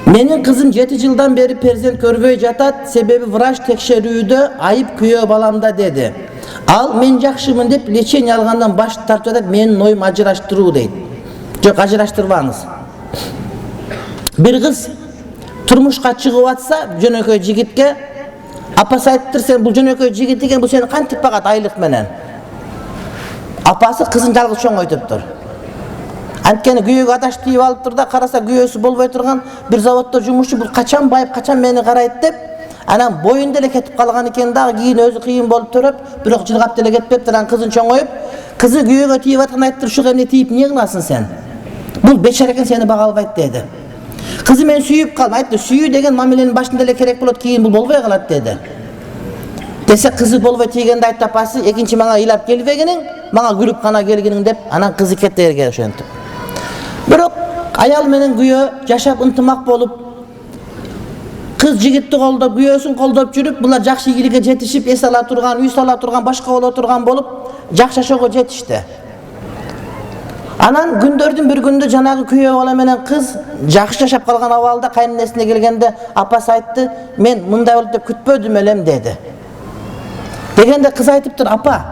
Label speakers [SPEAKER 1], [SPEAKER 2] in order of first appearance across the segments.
[SPEAKER 1] Menin kızım 7 жылдан beri перзент көрбөй жатат, себеби врач текшерүүдө айып күйөө баламда dedi. Ал мен жакшымын деп лечение алгандан баш тартып жатат, менин оюм ажыраштыруу дейт. Жок, ажыраштырбаңыз. Бир кыз турмушка чыгып атса, жөнөкөй жигитке апасы айтыптыр, сен бул жөнөкөй жигит экен, бул сени кантип багат айлык менен. Апасы кызын жалгыз чоңойтуптур. Анткени күйөөгө адаш тийип алыптыр да, караса күйөөсү болбой турган бир заводдо жумушчу, бул качан байып, качан мени карайт деп, анан боюнда эле кетип калган экен дагы, кийин өзү кыйын болуп төрөп, бирок жылгап деле кетпептир. Анан кызын чоңоюп, кызы күйөөгө тийип аткан айтыптыр, ушуга эмне тийип эмне кыласың сен? Бул бечара экен, сени бага албайт деди. Кызы мен сүйүп калдым, айтты, сүйүү деген мамиленин башында эле керек болот, кийин бул болбой калат деди. Десе кызы болбой тийгенде айтты апасы, экинчи мага ыйлап келбегениң, мага күлүп гана келгениң деп, анан кызы кетти жерге ошентип. Бирок аял менен күйөө жашап ынтымак болуп, кыз жигитти колдоп, күйөөсүн колдоп жүрүп, булар жакшы ийгиликке жетишип, эс ала турган, үй сала турган, башка боло турган болуп, жакшы жашоого жетишти. Анан күндөрдүн бир күндө жанагы күйөө бала менен кыз жакшы жашап калган абалда кайненесине келгенде апасы айтты, мен мындай болот деп күтпөдүм элем деди. Дегенде кыз айтыптыр, апа,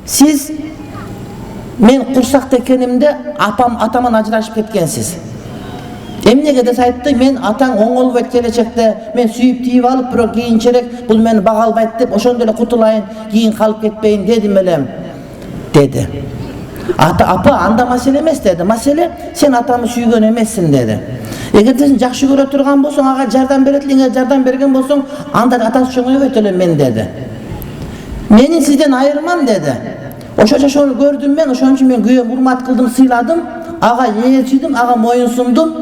[SPEAKER 1] сиз мен курсакта экенимде атаман ажырашып кеткенсиз. Эмнеге десе айтты, мен атаң оңолбойт келечекте, мен сүйүп тийип алып, бирок кийинчерээк бул мени бага албайт деп, ошондо эле кутулайын, кийин калып кетпейин дедим элем деди. Апа, анда маселе эмес деди. Маселе сен атамы сүйгөн эмессиң деди. Эгерде сен жакшы көрө турган болсоң, ага жардам берет элең, жардам берген болсоң, анда атасы чоңойбойт элем мен деди. Менин сизден айырмам деди. Ошо жашоону көрдүм мен, ошон үчүн мен күйөөм урмат кылдым, сыйладым, ага ээрчидим, ага моюн сундум.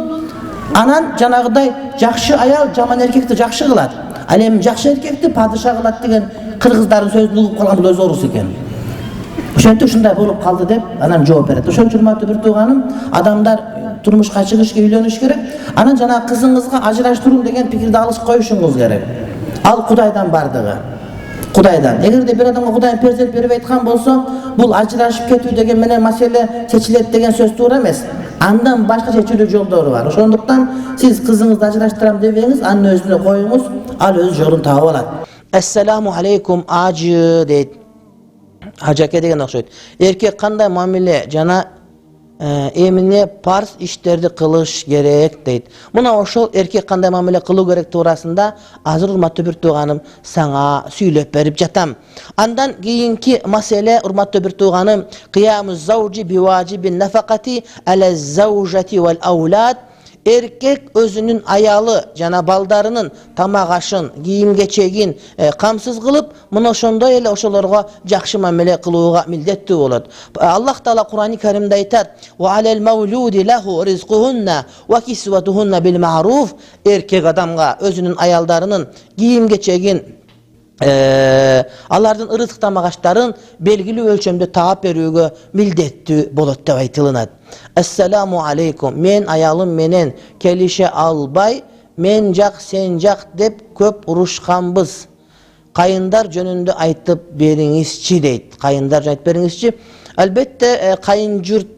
[SPEAKER 1] Анан жанагыдай жакшы аял жаман эркекти жакшы кылат. Ал эми жакшы эркекти падыша кылат деген кыргыздардын сөзүн угуп калган, бул өзү орус экен. Ошентип ушундай болуп калды деп анан жооп берет. Ошон үчүн урматтуу бир тууганым, адамдар турмушка чыгыш керек, үйлөнүш керек. Анан жана кызыңызга ажыраштыруу деген пикирди алыс коюшуңуз керек. Ал Кудайдан бардыгы. Кудайдан. Эгерде бир адамга Кудай перзент берип айткан болсо, бул ажырашып кетүү деген менен маселе чечилет деген сөз туура эмес. Андан башка чечилүү жолдору бар. Ошондуктан сиз кызыңызды ажыраштырам дебеңиз, анын өзүнө коюңуз, ал өз жолун таап алат. Ассаламу алейкум ажы дейт. Ажаке деген окшойт. Эркек кандай мамиле жана эмне парз иштерди кылыш керек дейт. Мына ошол эркек кандай мамиле кылуу керек туурасында азыр урматтуу бир тууганым сага сүйлөп берип жатам. Андан кийинки маселе, урматтуу бир тууганым, кыямуз заужи биважибин нафакати аля заужати вал аулад. Эркек өзүнүн аялы жана балдарынын тамак ашын, кийим кечегин камсыз кылып, мына ошондой эле ошолорго жакшы мамиле кылууга милдеттүү болот. Аллах Таала Кур'ани Каримде айтат: "Ва алал маулуди лаху ризкухунна ва кисватухунна бил ма'руф." Эркек адамга өзүнүн аялдарынын кийим кечегин, алардын ырызык тамак аштарын белгилүү өлчөмдө таап берүүгө милдеттүү болот деп айтылынат. Ассаламу алейкум. Мен аялым менен келише албай, мен жак сен жак деп көп урушканбыз. Кайындар жөнүндө айтып бериңизчи дейт. Кайындар жөнүндө айтып бериңизчи. Албетте кайын журтка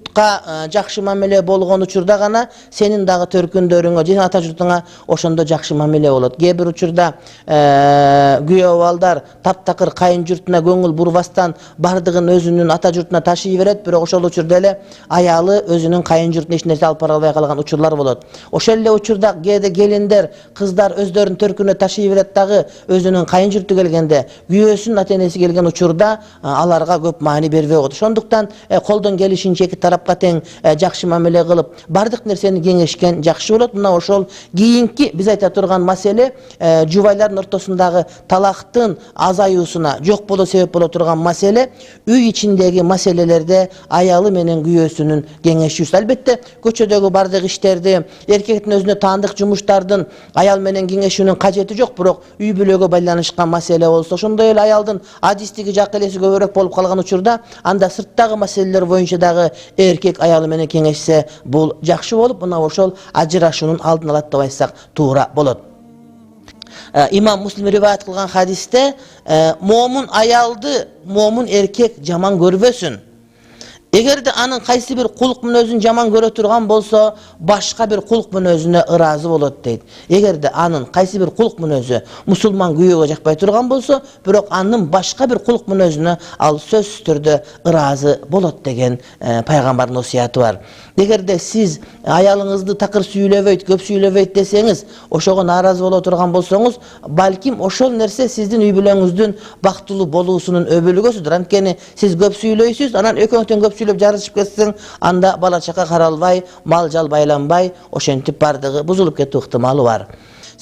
[SPEAKER 1] жакшы мамиле болгон учурда гана сенин дагы төркүндөрүңө, жана ата журтуңа ошондо жакшы мамиле болот. Кээ бир учурда күйөө балдар таптакыр кайын журтуна көңүл бурбастан бардыгын өзүнүн ата журтуна ташый берет, бирок ошол учурда эле аялы өзүнүн кайын журтуна эч нерсе алып бара албай калган учурлар болот. Ошол эле учурда кээде келиндер, кыздар өздөрүнүн төркүнө ташый берет дагы өзүнүн кайын журту келгенде, күйөөсүнүн ата-энеси келген учурда аларга көп маани бербей коет. Ошондуктан колдон келишинче эки тарапка тең жакшы мамиле кылып, бардык нерсени кеңешкен жакшы болот. Мына ошол кийинки биз айта турган маселе, жубайлардын ортосундагы талактын азаюусуна жок боло себеп боло турган маселе, үй ичиндеги маселелерде аялы менен күйөөсүнүн кеңешүүсү. Албетте көчөдөгү бардык иштерди, эркектин өзүнө таандык жумуштардын аял менен кеңешүүнүн кажети жок, бирок үй бүлөгө байланышкан маселе болсо, ошондой эле аялдын адистиги, жак элеси көбүрөөк болуп калган учурда, анда сырттагы маселелер боюнча дагы эркек аялы менен кеңешсе, бул жакшы болуп, мына ошол ажырашуунун алдын алат деп айтсак туура болот. Имам Муслим риваят кылган хадисте момун аялды момун эркек жаман көрбөсүн. Эгерде анын кайсы бир кулк мүнөзүн жаман көрө турган болсо, башка бир кулк мүнөзүнө ыраазы болот дейт. Эгерде анын кайсы бир кулк мүнөзү мусулман күйөөгө жакпай турган болсо, бирок анын башка бир кулк мүнөзүнө ал сөзсүз түрдө ыраазы болот деген пайгамбардын осуяты бар. Эгерде сиз аялыңызды такыр сүйлөбөйт, көп сүйлөбөйт десеңиз, ошого нааразы боло турган болсоңуз, балким ошол нерсе сиздин үй бүлөңүздүн бактылуу болуусунун өбөлгөсүдүр. Анткени сиз көп сүйлөйсүз, анан экөөңүздөн көп сүйлөп жарышып кетсең, анда бала чака каралбай, мал жал байланбай, ошентип бардыгы бузулуп кетүү ыктымалы бар.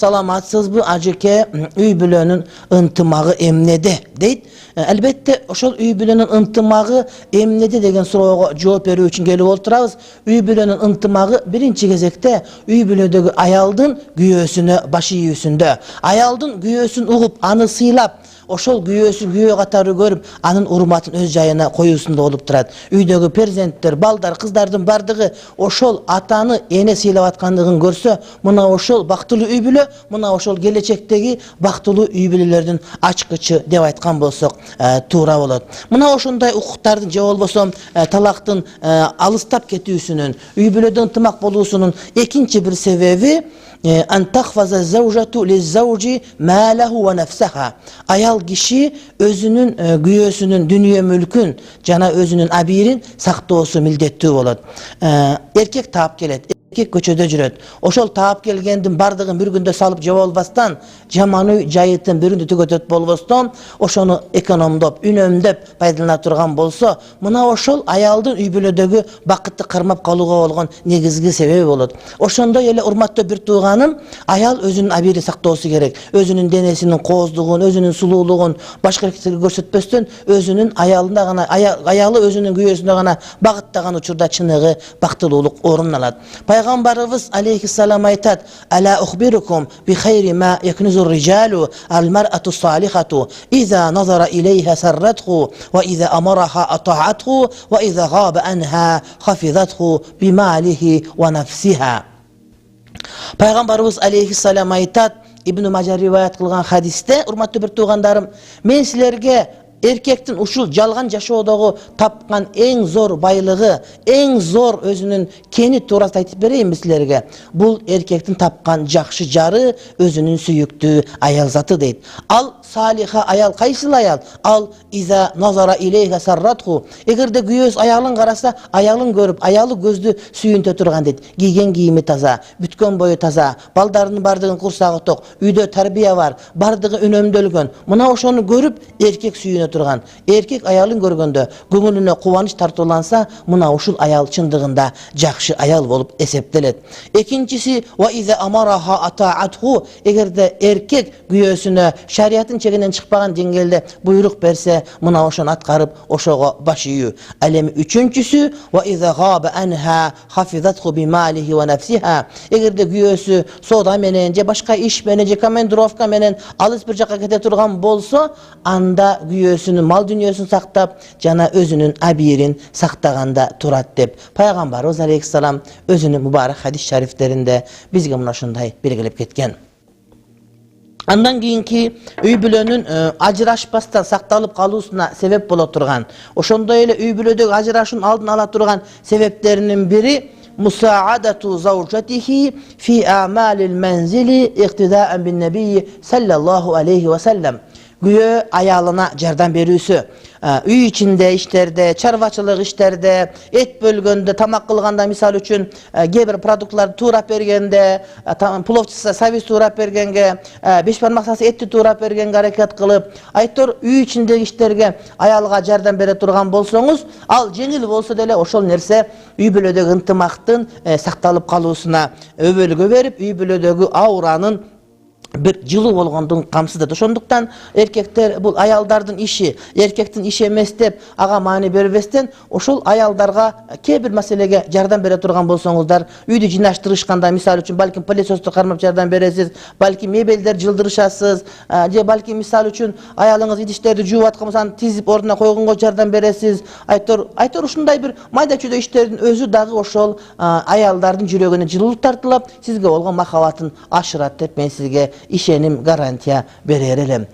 [SPEAKER 1] Саламатсызбы ажеке, үй бүлөнүн ынтымагы эмнеде дейт. Албетте ошол үй бүлөнүн ынтымагы эмнеде деген суроого жооп берүү үчүн келип отурабыз. Үй бүлөнүн ынтымагы биринчи кезекте үй бүлөдөгү аялдын күйөөсүнө баш ийүүсүндө. Аялдын күйөөсүн угуп, аны сыйлап, ошол күйөөсүн күйөө катары көрүп, анын урматын өз жайына коюусунда болуп турат. Үйдөгү перзенттер, балдар, кыздардын бардыгы ошол атаны эне сыйлап аткандыгын көрсө, мына ошол бактылуу үй бүлө, мына ошол келечектеги бактылуу үй бүлөлөрдүн ачкычы деп айткан болсок туура болот. Мына ошондой укуктардын же болбосо талактын алыстап кетүүсүнүн, үй бүлөдө ынтымак болуусунун экинчи бир себеби ан тахфаза заужату лиззаужи малаху ва нафсаха. Аял киши өзүнүн күйөөсүнүн дүнүйө мүлкүн жана өзүнүн абийирин сактоосу милдеттүү болот. Эркек таап келет, эркек көчөдө жүрөт. Ошол таап келгендин бардыгын бир күндө салып жеп албастан, жаман үй жайытын бир күндө түгөтөт болбостон, ошону экономдоп, үнөмдөп пайдалана турган болсо, мына ошол аялдын үй бүлөдөгү бакытты кармап калууга болгон негизги себеби болот. Ошондой эле урматтуу бир тууганым, аял өзүнүн абийирин сактоосу керек. Өзүнүн денесинин кооздугун, өзүнүн сулуулугун башка эркектерге көрсөтпөстөн, өзүнүн аялында гана, аялы өзүнүн күйөөсүндө гана багыттаган учурда чыныгы бактылуулук орун алат. Пайгамбарыбыз алейхиссалам айтат: "Ала ухбирукум би хайри ма якнузур риджалу ал-мар'ату салихату иза назара илейха сарратху ва иза амараха атаатху ва иза габа анха хафизатху би малихи ва нафсиха." Пайгамбарыбыз алейхиссалам айтат, Ибн Мажа риваят кылган хадисте, урматтуу бир туугандарым, мен силерге эркектин ушул жалган жашоодогу тапкан эң зор байлыгы, эң зор өзүнүн кени туурасында айтып берейинби силерге. Бул эркектин тапкан жакшы жары, өзүнүн сүйүктүү аял заты дейт. Ал салиха аял, кайсыл аял? Ал иза назара илейха сарратху. Эгерде күйөөс аялын караса, аялын көрүп, аялы көздү сүйүнтө турган дейт. Кийген кийими таза, бүткөн бою таза, балдарынын бардыгын курсагы ток, үйдө тарбия бар, бардыгы үнөмдөлгөн. Мына ошону көрүп, эркек сүйүнө турган. Эркек аялын көргөндө көңүлүнө кубаныч тартууланса, мына ушул аял чындыгында жакшы аял болуп эсептелет. Экинчиси ва иза амараха атаатху. Эгерде эркек күйөөсүнө шариятын чегинен чыкпаган деңгээлде буйрук берсе, мына ошону аткарып, ошого баш ийүү. Ал эми үчүнчүсү ва иза габа анха хафизатху би малихи ва нафсиха. Эгерде күйөөсү соода менен же башка иш менен же командировка менен алыс бир жакка кете турган болсо, анда күйөөсүнүн мал дүнүйөсүн сактап, жана өзүнүн абийирин сактаганда турат деп Пайгамбарыбыз алейхиссалам өзүнүн мубарак хадис шарифтеринде бизге мына ушундай белгилеп кеткен. Андан кийинки үй бүлөнүн ажырашпастан сакталып калуусуна себеп боло турган, ошондой эле үй бүлөдөгү ажырашуунун алдын ала турган себептеринин бири мусаадату заужатихи фи амалил манзили иктидаан бин набии саллаллаху алейхи ва саллам. Күйөө аялына жардам берүүсү. Үй ичинде иштерде, чарбачылык иштерде, эт бөлгөндө, тамак кылганда, мисалы үчүн кээ бир продуктларды туурап бергенде, пловчуса сабиз туурап бергенге, беш бармаксасы этти туурап бергенге аракет кылып, айтор үй ичиндеги иштерге аялга жардам бере турган болсоңуз, ал жеңил болсо деле ошол нерсе үй бүлөдөгү ынтымактын сакталып калуусуна өбөлгө берип, үй бүлөдөгү ауранын bir жылуу болгондугун камсыздайт. Ошондуктан эркектер бул аялдардын иши, эркектин иши эмес деп ага маани бербестен, ошол аялдарга кээ бир маселеге жардам бере турган болсоңуздар, үйдү жыйнаштырышканда, мисалы үчүн балким пылесосту кармап жардам бересиз, балким мебелдер жылдырышасыз, же балким мисалы үчүн аялыңыз идиштерди жууп аткан болсо аны тизип ордуна койгонго жардам бересиз. Айтор ушундай бир майда чүйдө иштердин өзү дагы ошол аялдардын жүрөгүнө жылуулук тартылып, сизге болгон махабатын ашырат деп мен сизге ишеним гарантия берер элем.